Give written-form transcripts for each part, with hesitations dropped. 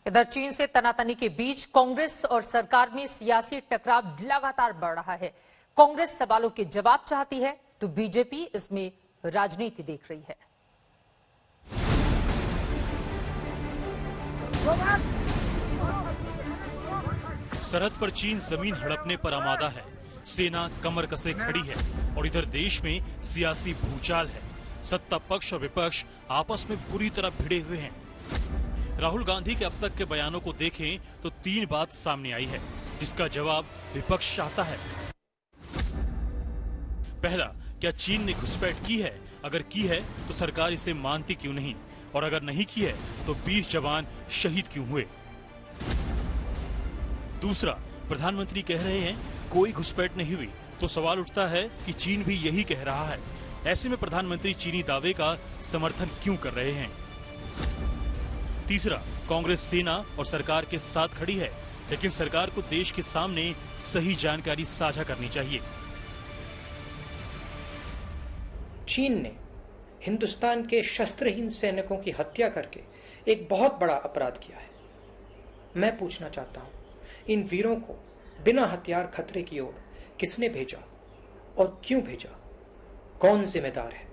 इधर चीन से तनातनी के बीच कांग्रेस और सरकार में सियासी टकराव लगातार बढ़ रहा है। कांग्रेस सवालों के जवाब चाहती है तो बीजेपी इसमें राजनीति देख रही है। सरहद पर चीन जमीन हड़पने पर आमादा है। सेना कमर कसे खड़ी है और इधर देश में सियासी भूचाल है। सत्ता पक्ष और विपक्ष आपस में बुरी तरह भिड़े हुए हैं। राहुल गांधी के अब तक के बयानों को देखें तो 3 बात सामने आई है, जिसका जवाब विपक्ष चाहता है। पहला, क्या चीन ने घुसपैठ की है? अगर की है तो सरकार इसे मानती क्यों नहीं? और अगर नहीं की है तो 20 जवान शहीद क्यों हुए? दूसरा, प्रधानमंत्री कह रहे हैं कोई घुसपैठ नहीं हुई, तो सवाल उठता है कि चीन भी यही कह रहा है। ऐसे में प्रधानमंत्री चीनी दावे का समर्थन क्यों कर रहे हैं? तीसरा, कांग्रेस सेना और सरकार के साथ खड़ी है, लेकिन सरकार को देश के सामने सही जानकारी साझा करनी चाहिए। चीन ने हिंदुस्तान के शस्त्रहीन सैनिकों की हत्या करके एक बहुत बड़ा अपराध किया है। मैं पूछना चाहता हूं, इन वीरों को बिना हथियार खतरे की ओर किसने भेजा और क्यों भेजा? कौन जिम्मेदार है?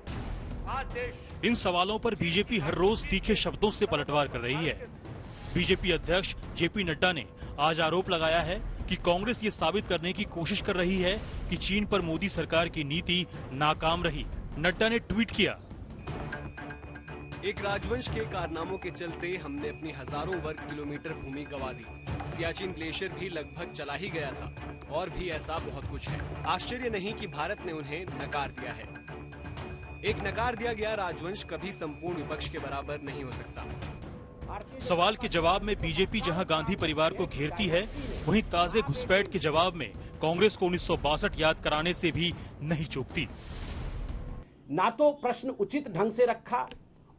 इन सवालों पर बीजेपी हर रोज तीखे शब्दों से पलटवार कर रही है। बीजेपी अध्यक्ष जेपी नड्डा ने आज आरोप लगाया है कि कांग्रेस ये साबित करने की कोशिश कर रही है कि चीन पर मोदी सरकार की नीति नाकाम रही। नड्डा ने ट्वीट किया, एक राजवंश के कारनामों के चलते हमने अपनी हजारों वर्ग किलोमीटर भूमि गंवा दी। सियाचिन ग्लेशियर भी लगभग चला ही गया था और भी ऐसा बहुत कुछ है। आश्चर्य नहीं कि भारत ने उन्हें नकार दिया है। एक नकार दिया गया राजवंश कभी संपूर्ण विपक्ष के बराबर नहीं हो सकता। सवाल के जवाब में बीजेपी जहां गांधी परिवार को घेरती है, वहीं ताजे घुसपैठ के जवाब में कांग्रेस को 1962 याद कराने से भी नहीं चूकती। ना तो प्रश्न उचित ढंग से रखा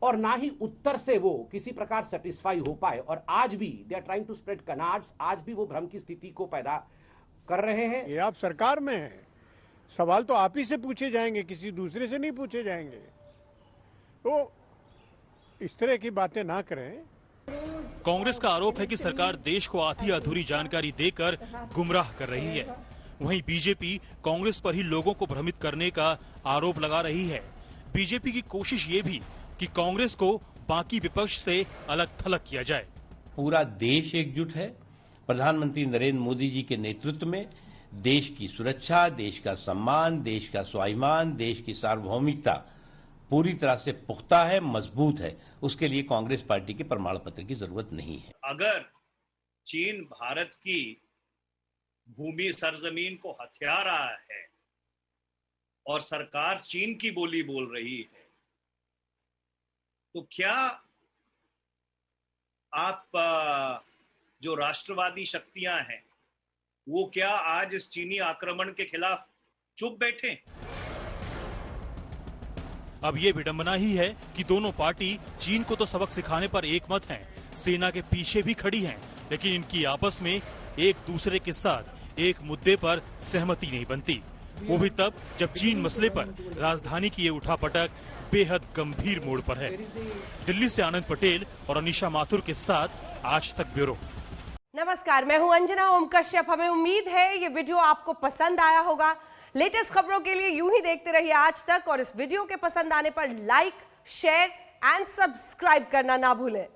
और ना ही उत्तर से वो किसी प्रकार सेटिस्फाई हो पाए, और आज भी they are trying to spread canards. आज भी वो भ्रम की स्थिति को पैदा कर रहे हैं। ये आप सरकार में है, सवाल तो आप ही से पूछे जाएंगे, किसी दूसरे से नहीं पूछे जाएंगे। तो इस तरह की बातें ना करें। कांग्रेस का आरोप है कि सरकार देश को आधी अधूरी जानकारी देकर गुमराह कर रही है। वहीं बीजेपी कांग्रेस पर ही लोगों को भ्रमित करने का आरोप लगा रही है। बीजेपी की कोशिश ये भी कि कांग्रेस को बाकी विपक्ष से अलग थलग किया जाए। पूरा देश एकजुट है। प्रधानमंत्री नरेंद्र मोदी जी के नेतृत्व में देश की सुरक्षा, देश का सम्मान, देश का स्वाभिमान, देश की सार्वभौमिकता पूरी तरह से पुख्ता है, मजबूत है। उसके लिए कांग्रेस पार्टी के प्रमाण पत्र की जरूरत नहीं है। अगर चीन भारत की भूमि सरजमीन को हथिया रहा है और सरकार चीन की बोली बोल रही है, तो क्या आप जो राष्ट्रवादी शक्तियां हैं वो क्या आज इस चीनी आक्रमण के खिलाफ चुप बैठे? अब ये विडंबना ही है कि दोनों पार्टी चीन को तो सबक सिखाने पर एकमत हैं, सेना के पीछे भी खड़ी हैं, लेकिन इनकी आपस में एक दूसरे के साथ एक मुद्दे पर सहमति नहीं बनती। वो भी तब जब चीन मसले पर राजधानी की ये उठापटक बेहद गंभीर मोड़ पर है। दिल्ली से आनंद पटेल और अनिशा माथुर के साथ आज तक ब्यूरो। नमस्कार, मैं हूं अंजना ओम कश्यप। हमें उम्मीद है ये वीडियो आपको पसंद आया होगा। लेटेस्ट खबरों के लिए यूं ही देखते रहिए आज तक, और इस वीडियो के पसंद आने पर लाइक, शेयर एंड सब्सक्राइब करना ना भूलें।